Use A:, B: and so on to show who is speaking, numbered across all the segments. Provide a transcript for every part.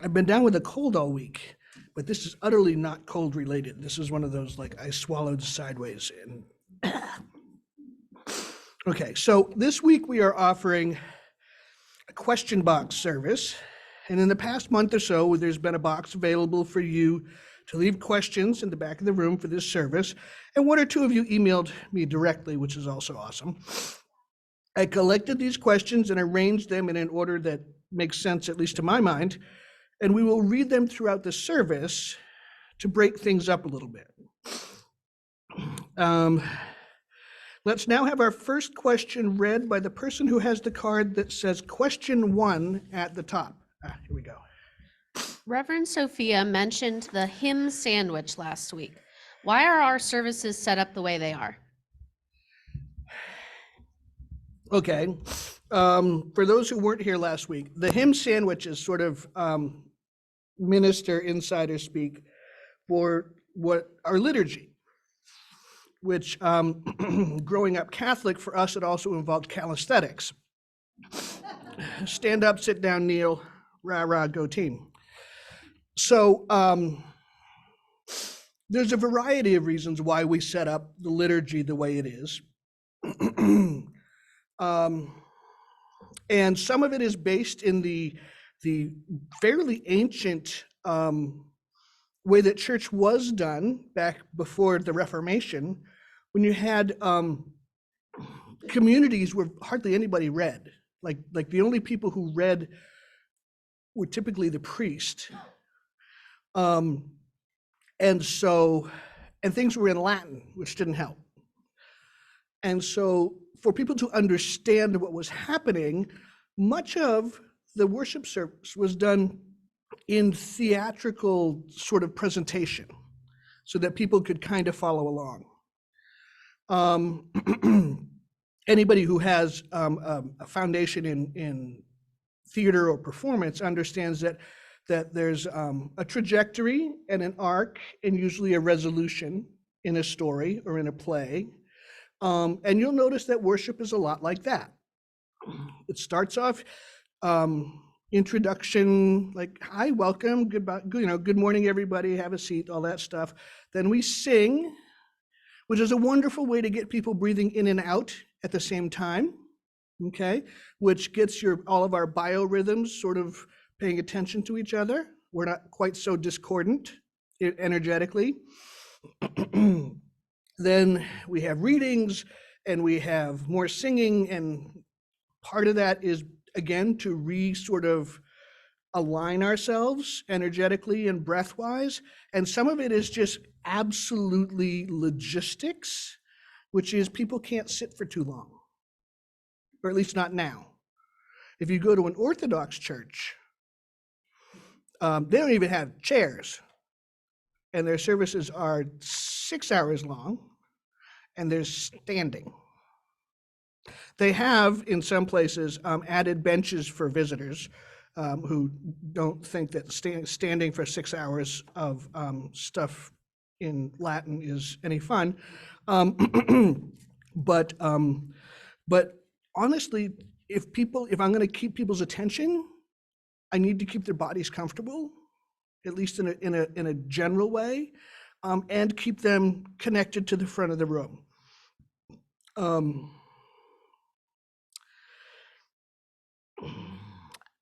A: I've been down with a cold all week, but this is utterly not cold related. This is one of those like I swallowed sideways. And okay, so this week we are offering a question box service. And in the past month or so, there's been a box available for you to leave questions in the back of the room for this service. And one or two of you emailed me directly, which is also awesome. I collected these questions and arranged them in an order that makes sense, at least to my mind. And we will read them throughout the service to break things up a little bit. Let's now have our first question read by the person who has the card that says question 1 at the top. Here we go.
B: Reverend Sophia mentioned the hymn sandwich last week. Why are our services set up the way they are?
A: Okay. For those who weren't here last week, the hymn sandwich is sort of minister insider speak for what our liturgy, which growing up Catholic, for us, it also involved calisthenics. Stand up, sit down, kneel, rah, rah, go team. So there's a variety of reasons why we set up the liturgy the way it is. And some of it is based in the fairly ancient way that church was done back before the Reformation, when you had communities where hardly anybody read. Like the only people who read were typically the priest. And things were in Latin, which didn't help. And so for people to understand what was happening, much of the worship service was done in theatrical sort of presentation so that people could kind of follow along. Anybody who has a foundation in theater or performance understands that there's a trajectory and an arc and usually a resolution in a story or in a play. And you'll notice that worship is a lot like that. It starts off introduction, like, hi, welcome, goodbye, good morning, everybody, have a seat, all that stuff. Then we sing, which is a wonderful way to get people breathing in and out at the same time, okay? Which gets all of our biorhythms sort of paying attention to each other. We're not quite so discordant energetically. Then we have readings and we have more singing, and part of that is, again, to sort of align ourselves energetically and breath-wise. And some of it is just absolutely logistics, which is people can't sit for too long, or at least not now. If you go to an Orthodox church, they don't even have chairs, and their services are 6 hours long, and they're standing. They have, in some places, added benches for visitors who don't think that standing for 6 hours of stuff in Latin is any fun. But honestly, if I'm going to keep people's attention, I need to keep their bodies comfortable, at least in a general way, and keep them connected to the front of the room.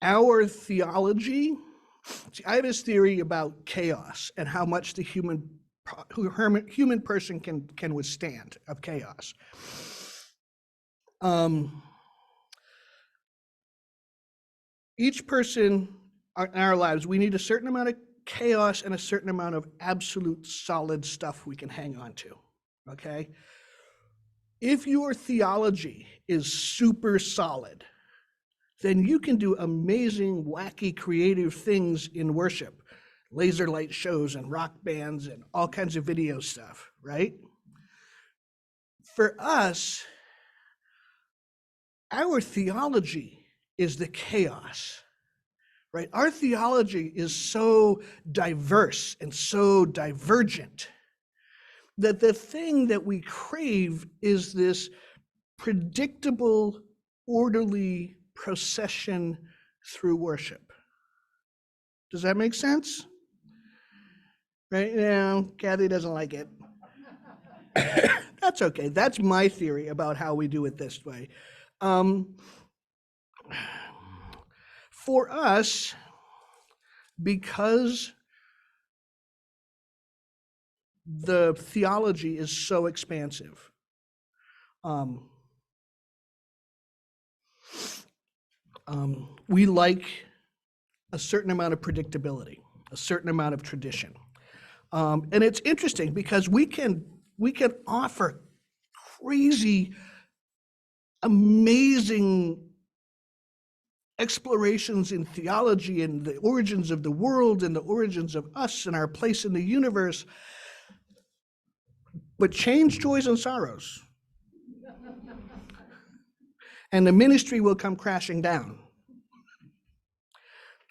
A: Our theology, I have this theory about chaos and how much the human person can withstand of chaos. Each person in our lives, we need a certain amount of chaos and a certain amount of absolute solid stuff we can hang on to, okay? If your theology is super solid, then you can do amazing, wacky, creative things in worship, laser light shows and rock bands and all kinds of video stuff, right? For us, our theology is the chaos, right? Our theology is so diverse and so divergent that the thing that we crave is this predictable, orderly procession through worship. Does that make sense? Right now, Kathy doesn't like it. That's okay. That's my theory about how we do it this way. For us, because the theology is so expansive, we like a certain amount of predictability, a certain amount of tradition. And it's interesting because we can offer crazy, amazing explorations in theology and the origins of the world and the origins of us and our place in the universe, but change, joys, and sorrows. And the ministry will come crashing down.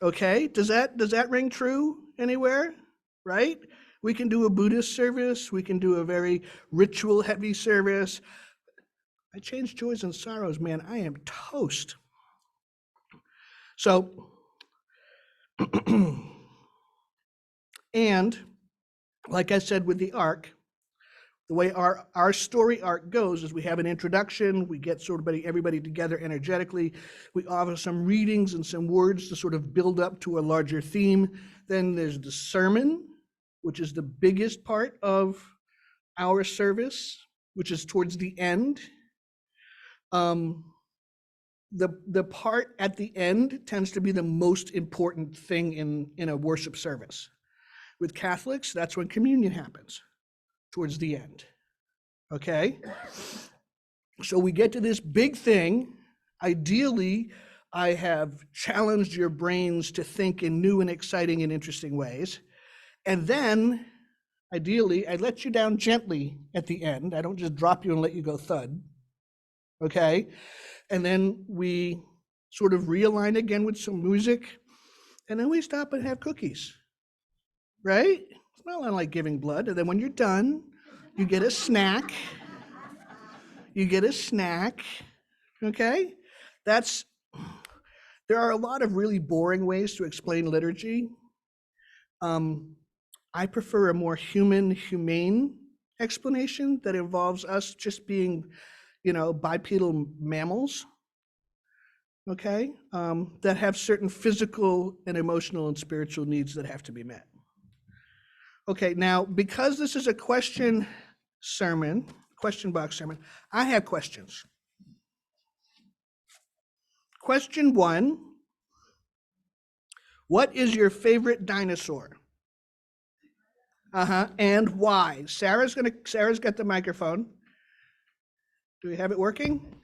A: Okay, does that ring true anywhere? Right? We can do a Buddhist service, we can do a very ritual heavy service. I change, joys, and sorrows, man, I am toast. So, and like I said with the arc, the way our story arc goes is we have an introduction, we get sort of everybody together energetically, we offer some readings and some words to sort of build up to a larger theme. Then there's the sermon, which is the biggest part of our service, which is towards the end. The part at the end tends to be the most important thing in a worship service. With Catholics, that's when communion happens, towards the end. Okay? So we get to this big thing. Ideally, I have challenged your brains to think in new and exciting and interesting ways. And then, ideally, I let you down gently at the end. I don't just drop you and let you go thud. Okay? And then we sort of realign again with some music. And then we stop and have cookies. Right? It's not like giving blood. And then when you're done, you get a snack. You get a snack. Okay? There are a lot of really boring ways to explain liturgy. I prefer a more humane explanation that involves us just being, bipedal mammals, okay, that have certain physical and emotional and spiritual needs that have to be met. Okay, now, because this is a question box sermon, I have questions. Question 1, what is your favorite dinosaur? And why? Sarah's got the microphone. Do we have it working?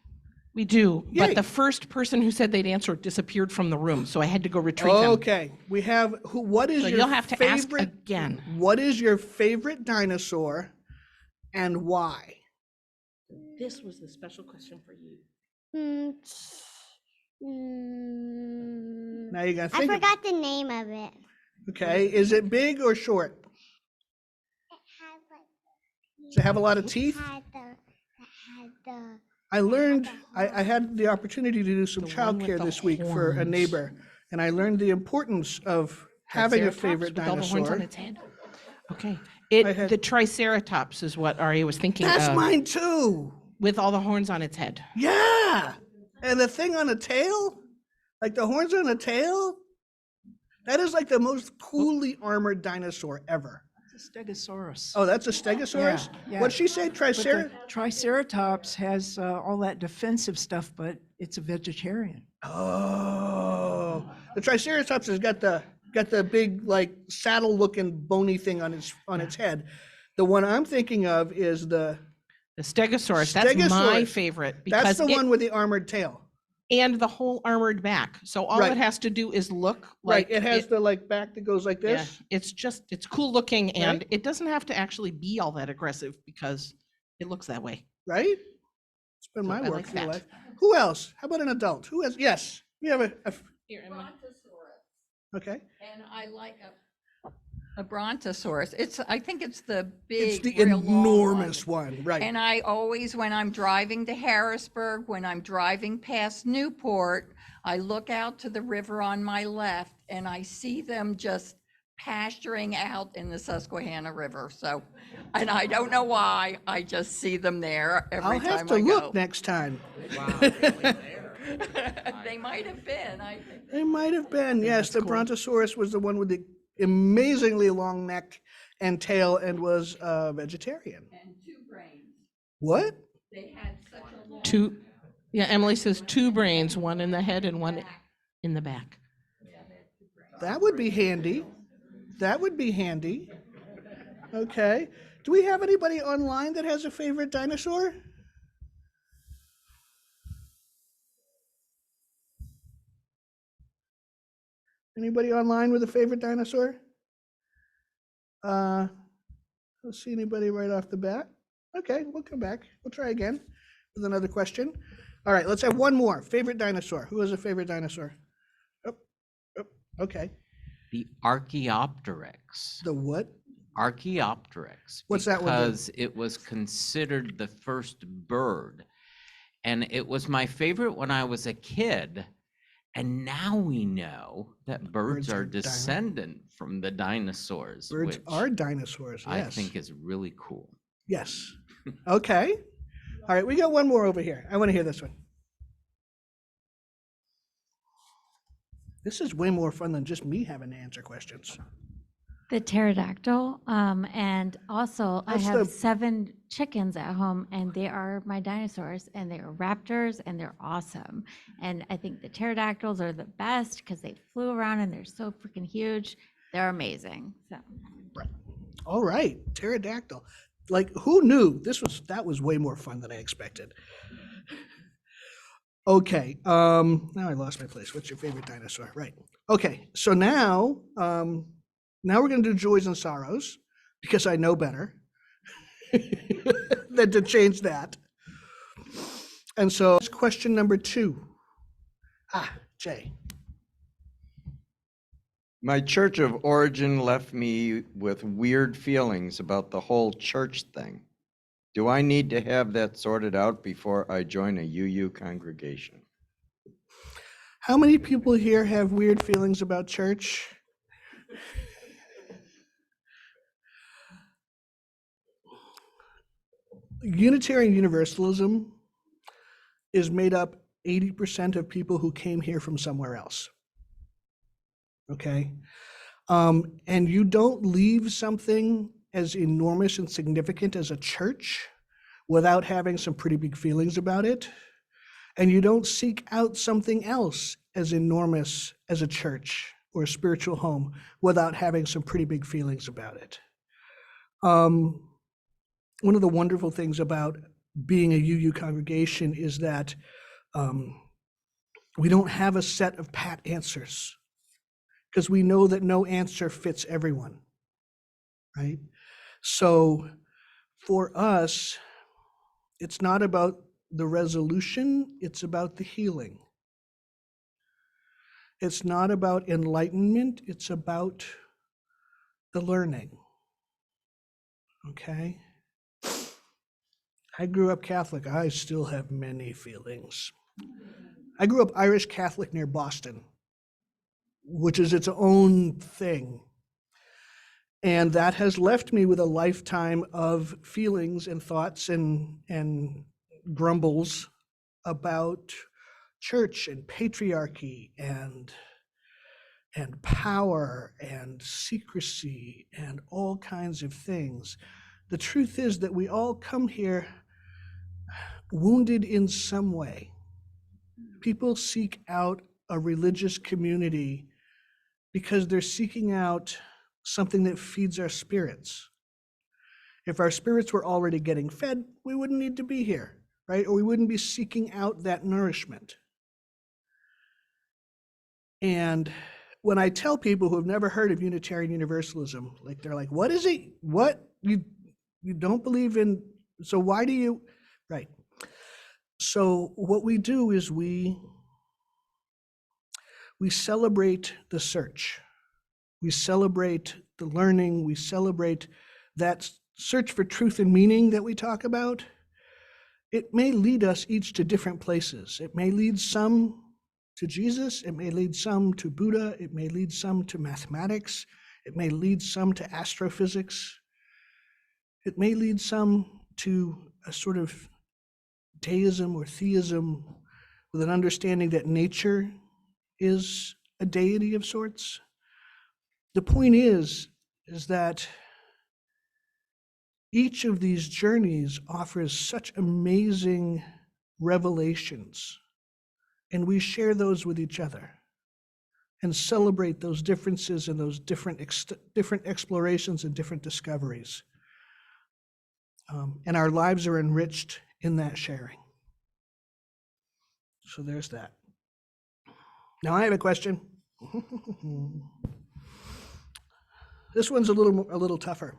C: We do,
A: Yay.
C: but the first person who said they'd answer disappeared from the room, so I had to go retrieve them.
A: Okay, we have, what is
C: So
A: your
C: you'll have to ask
A: favorite,
C: again.
A: what is your favorite dinosaur and why?
C: This was the special question for you.
A: Now you gotta
D: I
A: think.
D: forgot the name of it.
A: Okay, is it big or short? Does it have a lot of teeth? I learned, I had the opportunity to do some
C: The one with
A: childcare
C: the
A: this week for a
C: horns.
A: neighbor, and I learned the importance of having a
C: Triceratops
A: favorite
C: with all the horns on
A: dinosaur.
C: its head? Okay.
A: I had-
C: The Triceratops is what Aria was thinking
A: That's
C: of.
A: mine too.
C: With all the horns on its head.
A: Yeah, and the thing on the tail, like the horns on the tail, that is like the most coolly armored dinosaur ever.
E: It's a Stegosaurus.
A: Oh, that's a Stegosaurus?
E: Yeah.
A: What'd she say,
E: But
A: Triceratops?
E: the Triceratops has all that defensive stuff, but it's a vegetarian.
A: Oh, the Triceratops has got the big like saddle-looking bony thing on its head. The one I'm thinking of is the
C: Stegosaurus, that's my
A: Stegosaurus.
C: favorite.
A: That's
C: Because
A: the one with the armored tail.
C: and the whole armored back. So all
A: Right.
C: it has to do is look
A: Right,
C: like.
A: it has the like back that goes like
C: Yeah,
A: this.
C: it's cool looking and
A: Right.
C: it doesn't have to actually be all that aggressive because it looks that way.
A: Right? It's been
C: So
A: my
C: I
A: work
C: like
A: for your
C: that.
A: life. Who else? How about an adult? Who has? Yes, we have a
F: Brontosaurus,
A: okay.
F: and I like a brontosaurus. I think it's the
A: It's
F: big,
A: the
F: real long
A: enormous one, right?
F: And I always, when I'm driving to Harrisburg, when I'm driving past Newport, I look out to the river on my left, and I see them just pasturing out in the Susquehanna River. So, and I don't know why, I just see them there every
A: I'll have
F: time
A: to
F: I
A: look
F: go.
A: next time.
F: They might have been.
A: They might have been, yes.
E: That's
A: The
E: cool.
A: Brontosaurus was the one with the amazingly long neck and tail and was vegetarian.
F: And two brains.
A: What?
F: They had such a long.
C: Two, yeah, Emily says two brains, one in the head and one in the back.
A: That would be handy. That would be handy. Okay. Do we have anybody online that has a favorite dinosaur? Anybody online with a favorite dinosaur? I don't see anybody right off the bat. Okay, we'll come back. We'll try again with another question. All right, let's have one more. Favorite dinosaur. Who has a favorite dinosaur? Oh, oh, okay.
D: The Archaeopteryx.
A: The what?
D: Archaeopteryx.
A: What's that one do?
D: Because it was considered the first bird. And it was my favorite when I was a kid. And now we know that birds are descendant from the dinosaurs.
A: Birds
D: which
A: are dinosaurs,
D: I
A: yes.
D: think is really cool.
A: Yes. Okay. All right, we got one more over here. I want to hear this one. This is way more fun than just me having to answer questions.
G: The pterodactyl, and also I
A: That's
G: have
A: the-
G: 7 chickens at home, and they are my dinosaurs, and they are raptors, and they're awesome. And I think the pterodactyls are the best because they flew around and they're so freaking huge. They're amazing. So
A: All right, pterodactyl. Like, who knew? That was way more fun than I expected. Okay, now I lost my place. What's your favorite dinosaur? Right. Okay, so now we're gonna do joys and sorrows because I know better than to change that. And so it's question number 2. Jay.
H: My church of origin left me with weird feelings about the whole church thing. Do I need to have that sorted out before I join a UU congregation?
A: How many people here have weird feelings about church? Unitarian Universalism is made up 80% of people who came here from somewhere else. Okay? And you don't leave something as enormous and significant as a church without having some pretty big feelings about it. And you don't seek out something else as enormous as a church or a spiritual home without having some pretty big feelings about it. One of the wonderful things about being a UU congregation is that we don't have a set of pat answers because we know that no answer fits everyone, right? So for us, it's not about the resolution, it's about the healing. It's not about enlightenment, it's about the learning, okay? I grew up Catholic. I still have many feelings. I grew up Irish Catholic near Boston, which is its own thing. And that has left me with a lifetime of feelings and thoughts and grumbles about church and patriarchy and power and secrecy and all kinds of things. The truth is that we all come here wounded in some way. People seek out a religious community because they're seeking out something that feeds our spirits. If our spirits were already getting fed, we wouldn't need to be here, right? Or we wouldn't be seeking out that nourishment. And when I tell people who have never heard of Unitarian Universalism, like they're like, what is it? What? You don't believe in, so why do you, right? So what we do is we celebrate the search. We celebrate the learning. We celebrate that search for truth and meaning that we talk about. It may lead us each to different places. It may lead some to Jesus. It may lead some to Buddha. It may lead some to mathematics. It may lead some to astrophysics. It may lead some to a sort of deism or theism with an understanding that nature is a deity of sorts. The point is that each of these journeys offers such amazing revelations, and we share those with each other and celebrate those differences and those different explorations and different discoveries. And our lives are enriched in that sharing. So there's that. Now I have a question. This one's a little tougher.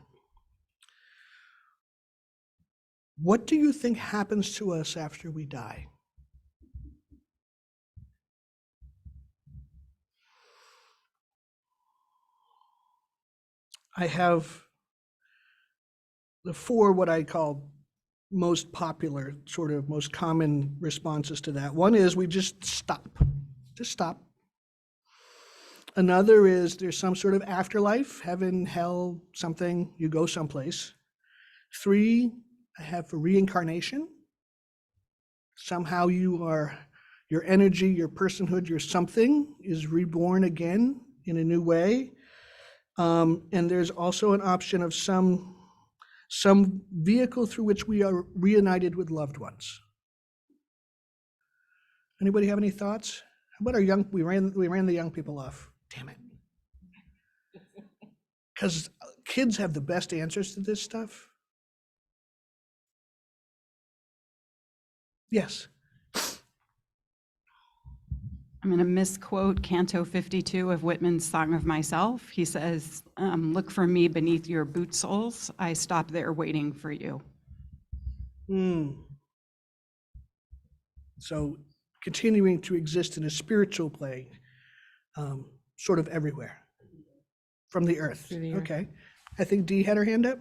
A: What do you think happens to us after we die? I have the four what I call most popular, sort of most common responses to that. One is we just stop. Just stop. Another is there's some sort of afterlife, heaven, hell, something, you go someplace. 3, I have for reincarnation. Somehow your energy, your personhood, your something is reborn again in a new way. And there's also an option of some vehicle through which we are reunited with loved ones. Anybody have any thoughts? How about our young, we ran the young people off. Damn it. Because kids have the best answers to this stuff. Yes.
I: I'm going to misquote Canto 52 of Whitman's Song of Myself. He says, look for me beneath your boot soles. I stop there waiting for you.
A: So continuing to exist in a spiritual plane, sort of everywhere from the earth.
C: Through the earth.
A: Okay. I think Dee had her hand up.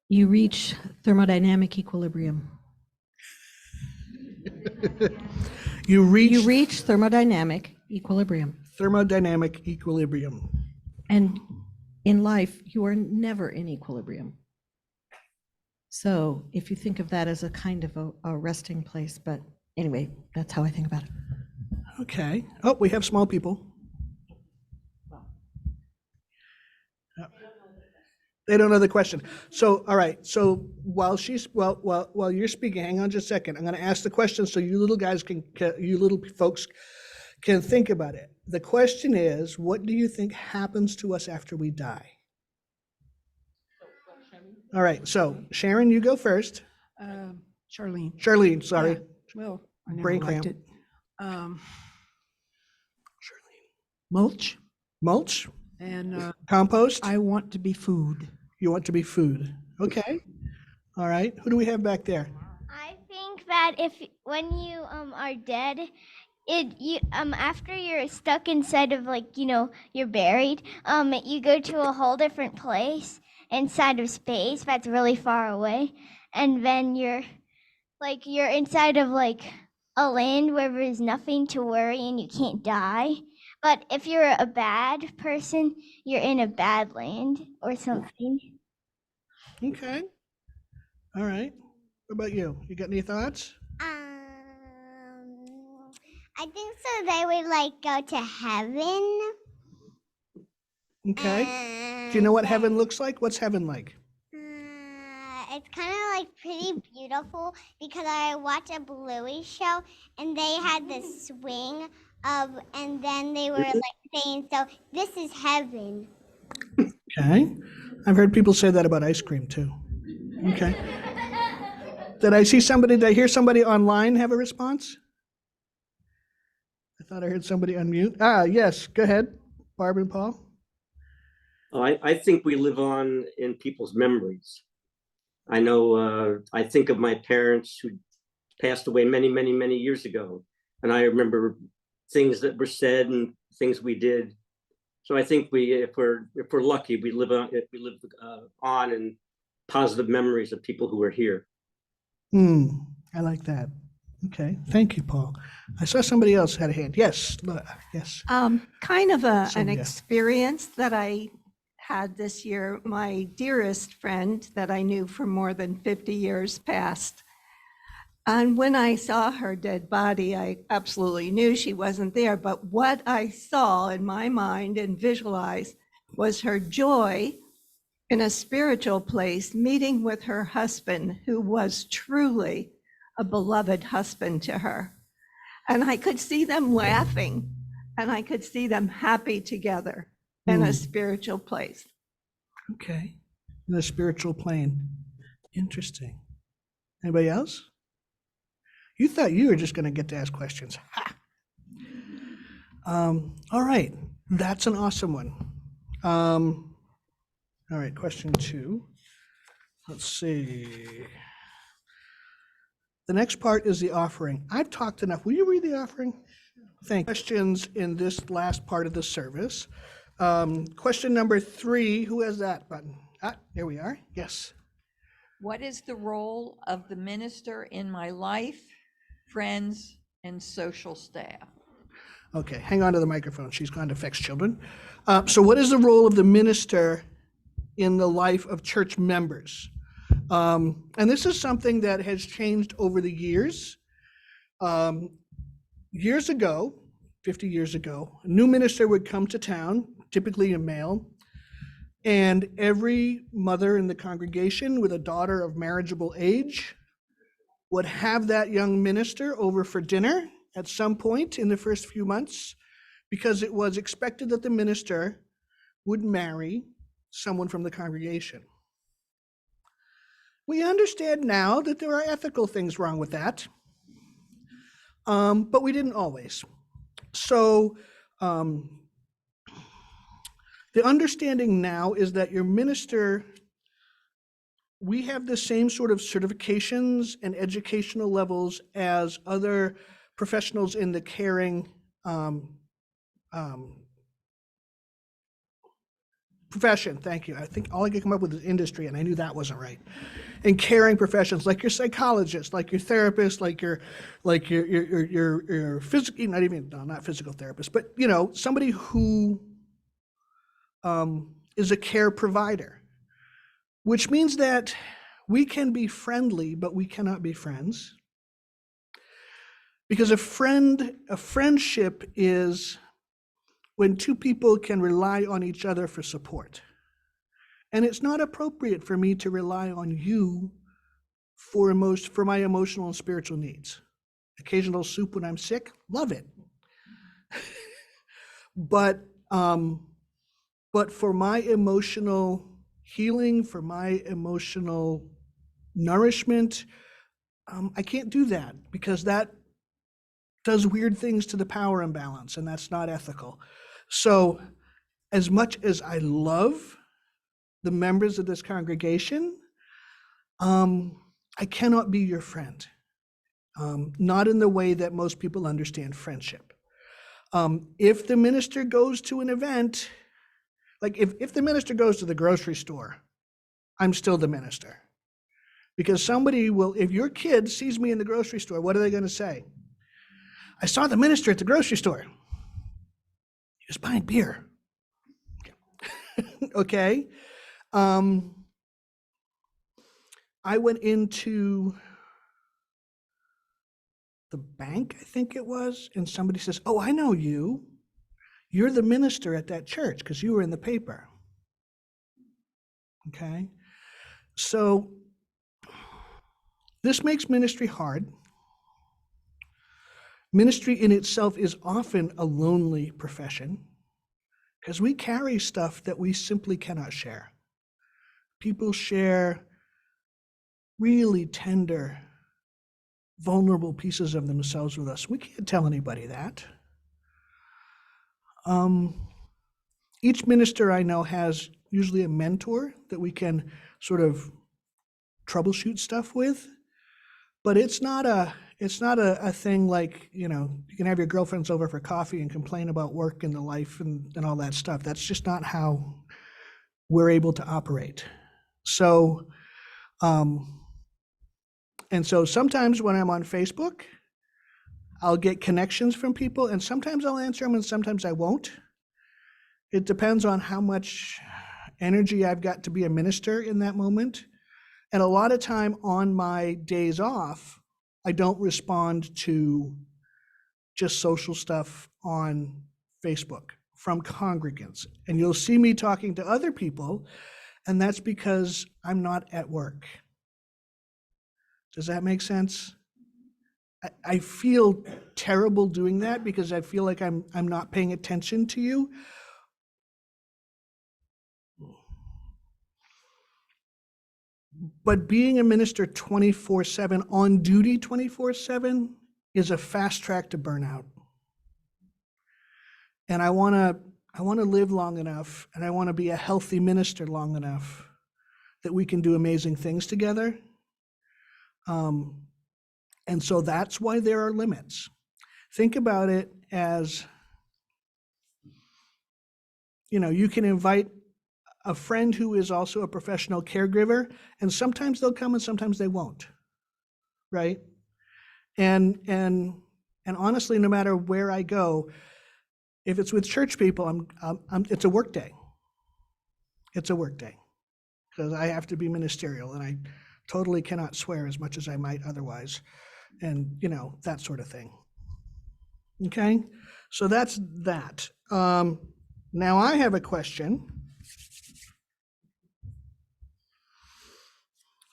J: You reach thermodynamic equilibrium.
A: You
J: reach thermodynamic equilibrium.
A: Thermodynamic equilibrium.
J: And in life, you are never in equilibrium. So if you think of that as a kind of a resting place, but anyway, that's how I think about it.
A: Okay. Oh, we have small people. They don't know the question. So, all right. So while you're speaking, hang on just a second. I'm going to ask the question so you little guys you little folks can think about it. The question is, what do you think happens to us after we die? All right. So Sharon, you go first.
E: Charlene.
A: Charlene, sorry.
E: Yeah, well, I never
A: Brain
E: liked
A: cramp.
E: it.
A: Charlene.
E: Mulch
A: Mulch,
E: and
A: compost.
E: I want to be food.
A: You want to be food. Okay. All right. Who do we have back there?
K: I think that when you are dead, after you're stuck inside of you're buried, you go to a whole different place inside of space that's really far away, and then you're inside of a land where there's nothing to worry and you can't die. But if you're a bad person, you're in a bad land or something.
A: Okay. All right. What about you? You got any thoughts?
K: I think so they would go to heaven.
A: Okay. Do you know what heaven looks like? What's heaven like?
K: It's kind of pretty beautiful because I watched a Bluey show and they had this swing and then they were saying, so this is heaven.
A: Okay. I've heard people say that about ice cream too. Okay. Did I hear somebody online have a response? I thought I heard somebody unmute. Yes, go ahead, Barb and Paul.
L: I think we live on in people's memories. I know, I think of my parents who passed away many, many, many years ago. And I remember things that were said and things we did. So I think if we're lucky, we live on in positive memories of people who are here.
A: I like that. Okay, thank you, Paul. I saw somebody else had a hand. Yes, yes.
M: Kind of an
A: Sylvia.
M: experience that I had this year. My dearest friend that I knew for more than 50 years passed. And when I saw her dead body, I absolutely knew she wasn't there. But what I saw in my mind and visualized was her joy in a spiritual place, meeting with her husband, who was truly a beloved husband to her. And I could see them laughing, and I could see them happy together in a spiritual place.
A: Okay, in a spiritual plane. Interesting. Anybody else? You thought you were just going to get to ask questions. Ha! All right, that's an awesome one. All right, question 2. Let's see. The next part is the offering. I've talked enough. Will you read the offering? Thank you. Questions in this last part of the service. Question number 3, who has that button? There we are. Yes.
F: What is the role of the minister in my life, friends, and social staff?
A: Okay, hang on to the microphone. She's gone to fix children. So what is the role of the minister in the life of church members? And this is something that has changed over the years. Years ago, 50 years ago, a new minister would come to town, typically a male, and every mother in the congregation with a daughter of marriageable age would have that young minister over for dinner at some point in the first few months, because it was expected that the minister would marry someone from the congregation. We understand now that there are ethical things wrong with that, but we didn't always. So the understanding now is that your minister, we have the same sort of certifications and educational levels as other professionals in the caring profession. Thank you. I think all I could come up with is industry, and I knew that wasn't right. And caring professions, like your psychologist, like your therapist, like your physical, not physical therapist, but somebody who is a care provider, which means that we can be friendly, but we cannot be friends. Because a friendship is when two people can rely on each other for support. And it's not appropriate for me to rely on you for my emotional and spiritual needs. Occasional soup when I'm sick, love it. But for my emotional healing, for my emotional nourishment, I can't do that, because that does weird things to the power imbalance, and that's not ethical. So as much as I love the members of this congregation, I cannot be your friend, not in the way that most people understand friendship. If the minister goes to an event, like if the minister goes to the grocery store, I'm still the minister. Because somebody will, if your kid sees me in the grocery store, what are they going to say? I saw the minister at the grocery store. He was buying beer. Okay. I went into the bank, I think it was, and somebody says, "Oh, I know you. You're the minister at that church because you were in the paper." Okay. So this makes ministry hard. Ministry in itself is often a lonely profession because we carry stuff that we simply cannot share. People share really tender, vulnerable pieces of themselves with us. We can't tell anybody that. Each minister I know has usually a mentor that we can sort of troubleshoot stuff with, but it's not a thing like, you can have your girlfriends over for coffee and complain about work and the life and all that stuff. That's just not how we're able to operate. So, And so sometimes when I'm on Facebook, I'll get connections from people, and sometimes I'll answer them and sometimes I won't. It depends on how much energy I've got to be a minister in that moment. And a lot of time on my days off, I don't respond to just social stuff on Facebook from congregants. And you'll see me talking to other people, and that's because I'm not at work. Does that make sense? I feel terrible doing that because I feel like I'm not paying attention to you. But being a minister 24/7, on duty 24/7, is a fast track to burnout. And I want to live long enough, and I want to be a healthy minister long enough that we can do amazing things together. And so that's why there are limits. Think about it as, you can invite a friend who is also a professional caregiver, and sometimes they'll come and sometimes they won't, right? And honestly, no matter where I go, if it's with church people, it's a work day. It's a work day because I have to be ministerial, and I totally cannot swear as much as I might otherwise, and that sort of thing. Okay, so that's that. Now I have a question.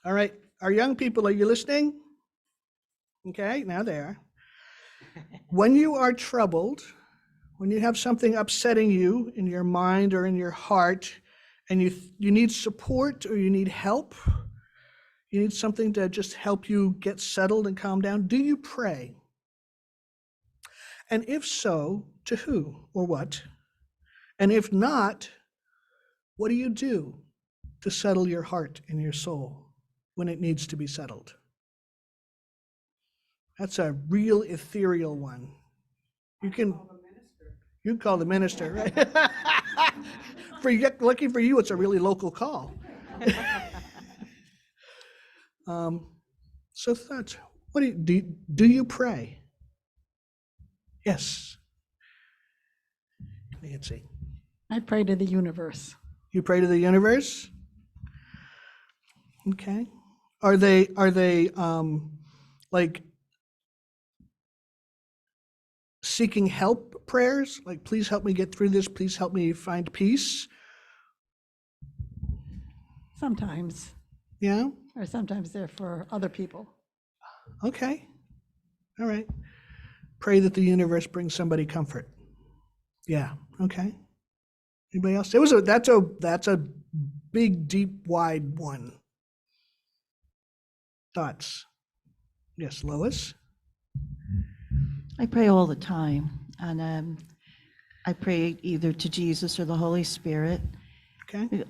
A: All right, our young people, are you listening? Okay, now they are. When you are troubled, when you have something upsetting you in your mind or in your heart, and you need support or you need help, you need something to just help you get settled and calm down, do you pray? And if so, to who or what? And if not, what do you do to settle your heart and your soul when it needs to be settled? That's a real ethereal one. You can call the minister, right? Lucky for you, it's a really local call. So that's, what do you pray? Yes. Nancy.
E: I pray to the universe.
A: You pray to the universe? Okay. Are they like seeking help prayers? Like, please help me get through this, please help me find peace?
E: Sometimes,
A: Yeah?
E: or sometimes they're for other people.
A: Okay. All right. Pray that the universe brings somebody comfort. Yeah. Okay. Anybody else? That's a big, deep, wide one. Thoughts? Yes, Lois?
J: I pray all the time, and I pray either to Jesus or the Holy Spirit.
A: Okay.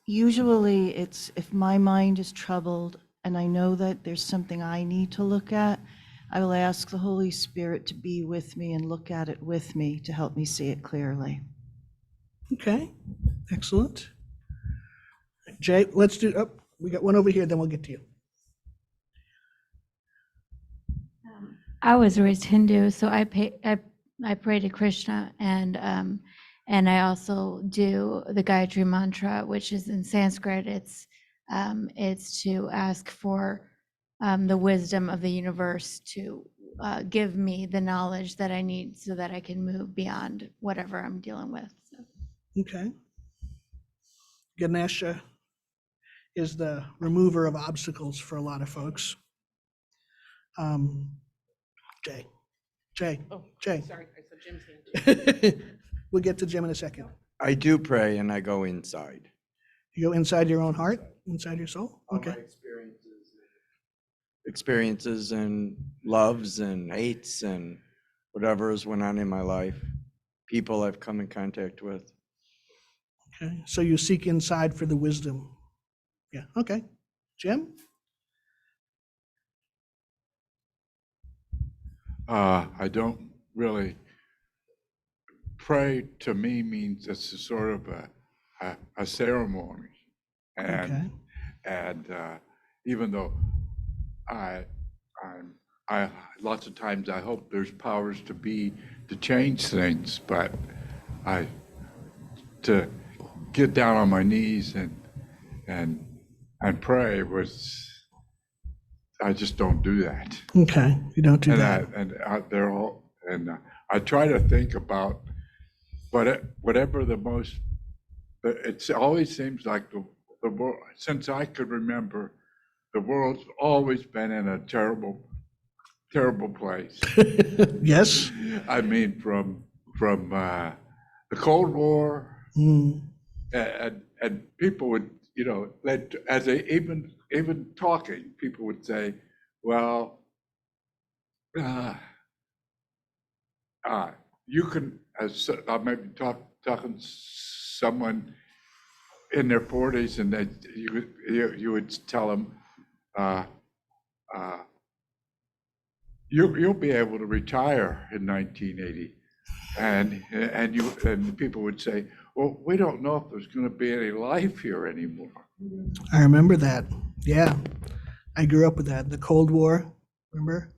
J: Usually it's if my mind is troubled and I know that there's something I need to look at, I will ask the Holy Spirit to be with me and look at it with me to help me see it clearly.
A: Okay. Excellent. Jay, we got one over here, then we'll get to you.
G: I was raised Hindu, so I pray to Krishna, and I also do the Gayatri mantra, which is in Sanskrit. It's to ask for the wisdom of the universe to give me the knowledge that I need so that I can move beyond whatever I'm dealing with. So.
A: Okay. Ganesha is the remover of obstacles for a lot of folks. Jay.
C: Oh,
A: Jay.
C: sorry, I said Jim's hand.
A: We'll get to Jim in a second.
H: I do pray and I go inside.
A: You go inside your own heart, inside your soul?
H: All
A: Okay.
H: my experiences and loves and hates and whatever has went on in my life, people I've come in contact with.
A: Okay. So you seek inside for the wisdom. Yeah. Okay. Jim?
N: I don't really pray. To me means it's a sort of a ceremony, and
A: Okay.
N: and even though I, I, lots of times I hope there's powers to be to change things, but to get down on my knees and pray I just don't do that.
A: Okay, you don't do that.
N: They're all, I try to think about whatever the most, it always seems like the world, since I could remember, the world's always been in a terrible place.
A: Yes.
N: I mean, from the Cold War, and people would, as they even talking, people would say, well, you can, I may be talking to someone in their 40s, and you would tell them, you'll be able to retire in 1980, and people would say, well, we don't know if there's going to be any life here anymore.
A: I remember that. Yeah, I grew up with that. The Cold War, remember?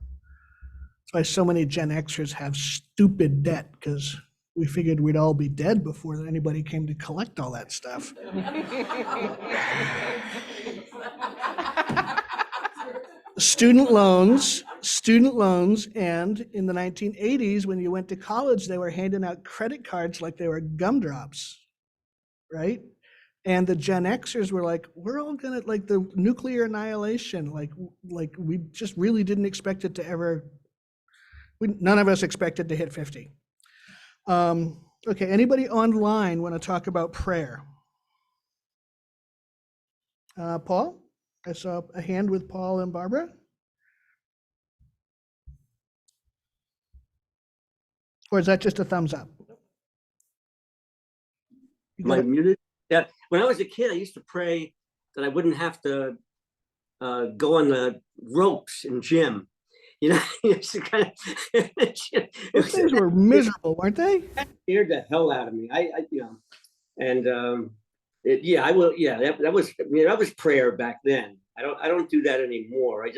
A: That's why so many Gen Xers have stupid debt, because we figured we'd all be dead before anybody came to collect all that stuff. Student loans, and in the 1980s, when you went to college, they were handing out credit cards like they were gumdrops, right? And the Gen Xers were like, we're all gonna, like, the nuclear annihilation, like we just really didn't expect it to ever, none of us expected to hit 50. Okay, anybody online want to talk about prayer? Paul? I saw a hand with Paul and Barbara. Or is that just a thumbs up?
L: Am I muted? Yeah. When I was a kid, I used to pray that I wouldn't have to go on the ropes in gym. It's kind of.
A: Those things were miserable, weren't they?
L: Scared the hell out of me. I will. Yeah, that was prayer back then. I don't do that anymore. I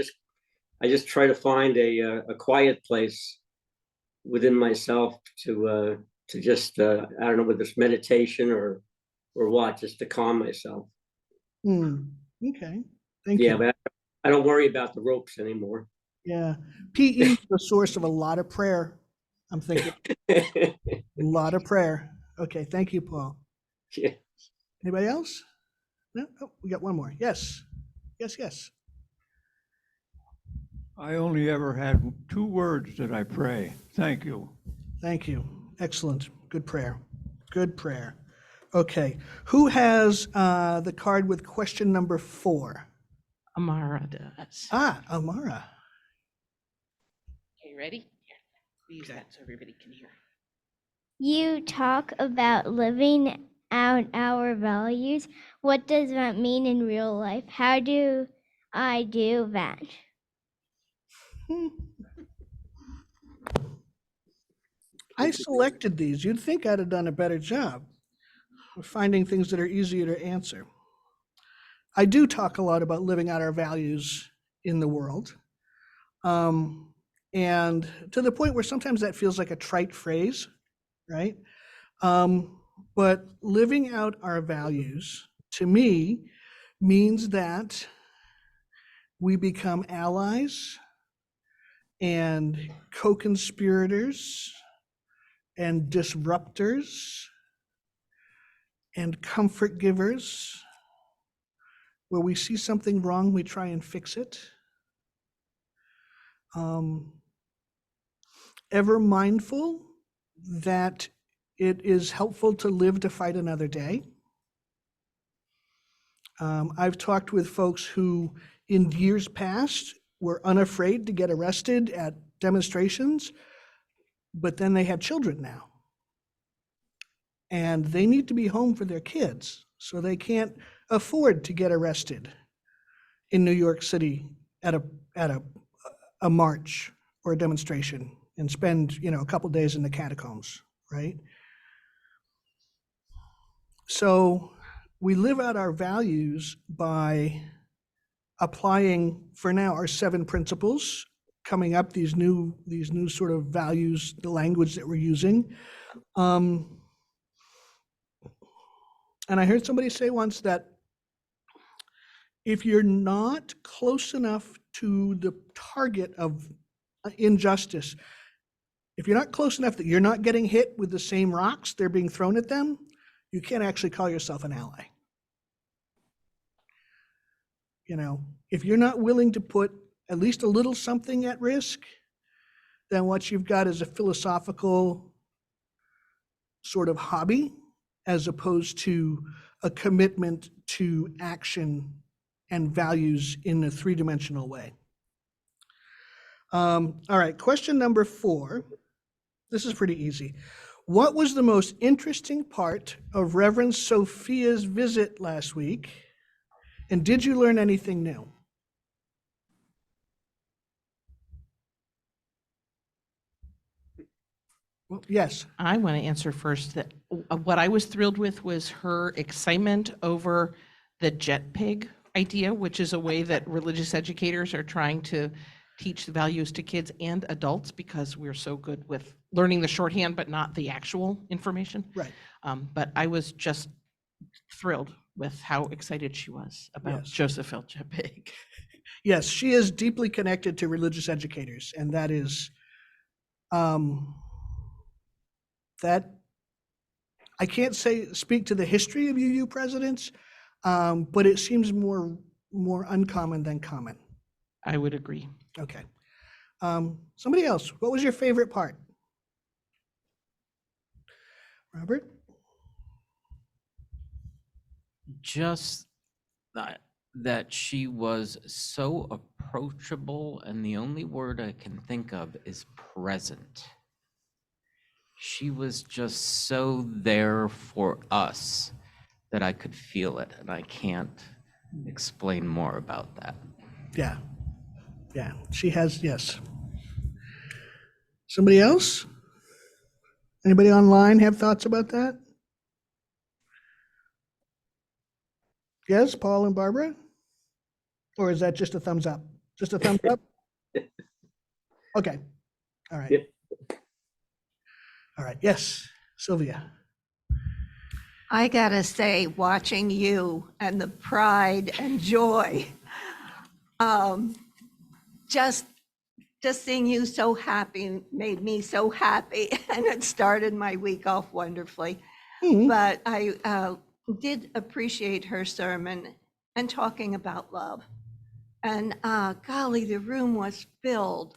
L: just try to find a quiet place within myself to just I don't know, whether it's meditation or what, just to calm myself.
A: Okay, thank you.
L: Yeah, but I don't worry about the ropes anymore.
A: Yeah, PE is the source of a lot of prayer. I'm thinking a lot of prayer. Okay, thank you, Paul.
L: Yeah.
A: Anybody else? No? Oh, we got one more. Yes.
O: I only ever had 2 words that I pray. Thank you.
A: Thank you. Excellent. Good prayer. Okay, who has the card with question number 4?
C: Amara does.
A: Amara.
C: Okay, ready? Here, use that so everybody can hear.
K: You talk about living out our values. What does that mean in real life? How do I do that?
A: I selected these. You'd think I'd have done a better job of finding things that are easier to answer. I do talk a lot about living out our values in the world. And to the point where sometimes that feels like a trite phrase, right? But living out our values, to me, means that we become allies and co-conspirators and disruptors and comfort givers. Where we see something wrong, we try and fix it. Ever mindful that it is helpful to live to fight another day. I've talked with folks who in years past were unafraid to get arrested at demonstrations, but then they have children now. And they need to be home for their kids, so they can't afford to get arrested in New York City at a march or a demonstration and spend, a couple days in the catacombs, right? So we live out our values by applying for now our 7 principles, coming up these new sort of values, the language that we're using. And I heard somebody say once that if you're not close enough to the target of injustice, if you're not close enough that you're not getting hit with the same rocks they're being thrown at them, you can't actually call yourself an ally. You know, if you're not willing to put at least a little something at risk, then what you've got is a philosophical sort of hobby as opposed to a commitment to action and values in a 3-dimensional way. All right, question number 4. This is pretty easy. What was the most interesting part of Reverend Sophia's visit last week? And did you learn anything new? Well, yes.
C: I want to answer first that what I was thrilled with was her excitement over the jet pig idea, which is a way that religious educators are trying to teach the values to kids and adults because we're so good with learning the shorthand, but not the actual information.
A: Right.
C: But I was just thrilled with how excited she was about
A: Yes.
C: Joseph L. Jet-Pig.
A: Yes, she is deeply connected to religious educators, and that is that I can't speak to the history of UU presidents, but it seems more uncommon than common.
C: I would agree.
A: Okay. Somebody else, what was your favorite part? Robert?
D: Just that she was so approachable, and the only word I can think of is present. She was just so there for us that I could feel it, and I can't explain more about that.
A: Yeah. Yeah, she has, yes. Somebody else? Anybody online have thoughts about that? Yes, Paul and Barbara? Or is that just a thumbs up? Just a thumbs up? Okay. All right.
L: Yep.
A: All right. Yes, Sylvia.
M: I gotta say, watching you and the pride and joy, just seeing you so happy made me so happy, and it started my week off wonderfully. But I did appreciate her sermon and talking about love. And golly, the room was filled.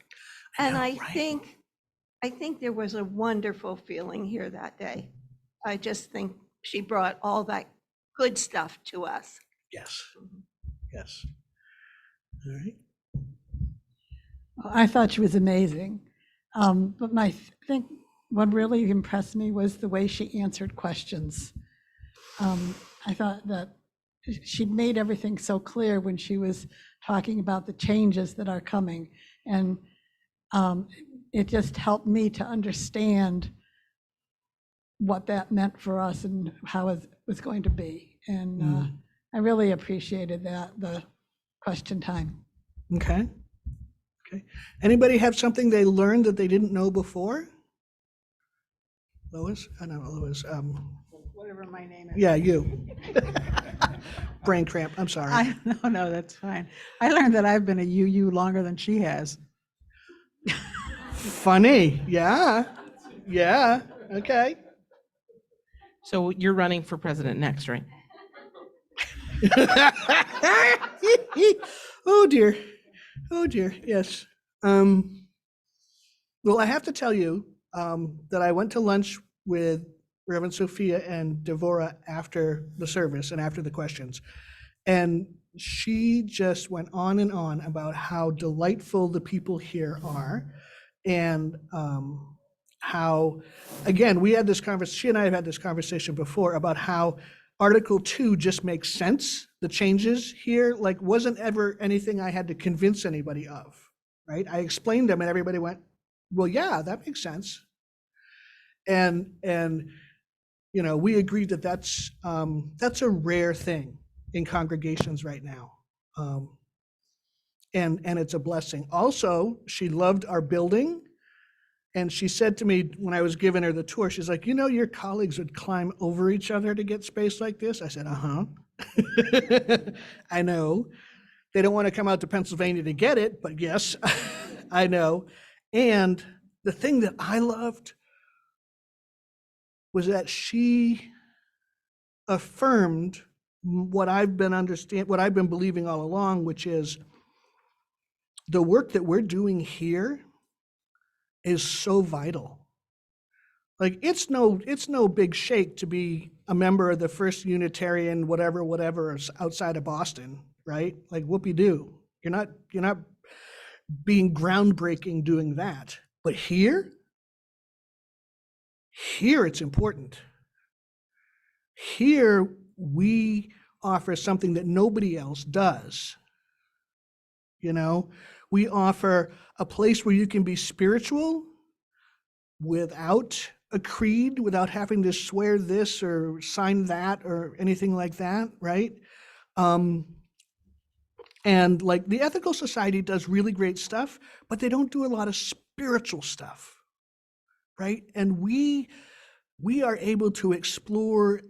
M: And I think there was a wonderful feeling here that day. I just think she brought all that good stuff to us.
A: Yes. Yes. All right.
P: I thought she was amazing. But I think what really impressed me was the way she answered questions. I thought that she made everything so clear when she was talking about the changes that are coming. And it just helped me to understand what that meant for us and how it was going to be. And I really appreciated that, the question time.
A: Okay. Okay. Anybody have something they learned that they didn't know before? Lois? I know Lois.
E: Whatever my name is.
A: Yeah, you. Brain cramp. I'm sorry.
E: No, that's fine. I learned that I've been a UU longer than she has.
A: Funny. Yeah. Yeah. Okay.
C: So you're running for president next, right?
A: Oh dear. Oh dear. Yes. Well, I have to tell you that I went to lunch with Reverend Sophia and Devora after the service and after the questions. And she just went on and on about how delightful the people here are. And how, again, we had this conversation, she and I have had this conversation before about how Article 2 just makes sense. The changes here, like, wasn't ever anything I had to convince anybody of, right? I explained them and everybody went, well, yeah, that makes sense. And you know, we agreed that that's a rare thing in congregations right now. and it's a blessing. Also, she loved our building. And she said to me when I was giving her the tour, she's like, you know, your colleagues would climb over each other to get space like this. I said, uh-huh. I know. They don't want to come out to Pennsylvania to get it, but yes, I know. And the thing that I loved was that she affirmed what I've been believing all along, which is the work that we're doing here is so vital. Like it's no big shake to be a member of the First Unitarian whatever outside of Boston, right? Like whoopee-doo. You're not being groundbreaking doing that. But here it's important. Here we offer something that nobody else does. You know, we offer a place where you can be spiritual without a creed, without having to swear this or sign that or anything like that, right? And like the Ethical Society does really great stuff, but they don't do a lot of spiritual stuff, right? And we are able to explore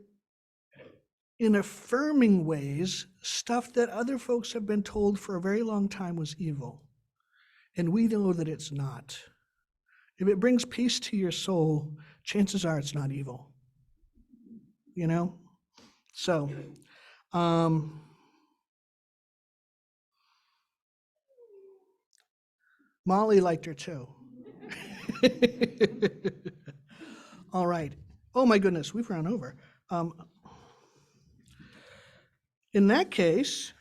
A: in affirming ways stuff that other folks have been told for a very long time was evil. And we know that it's not. If it brings peace to your soul, chances are it's not evil. You know? So, Molly liked her too. All right. Oh my goodness, we've run over. In that case,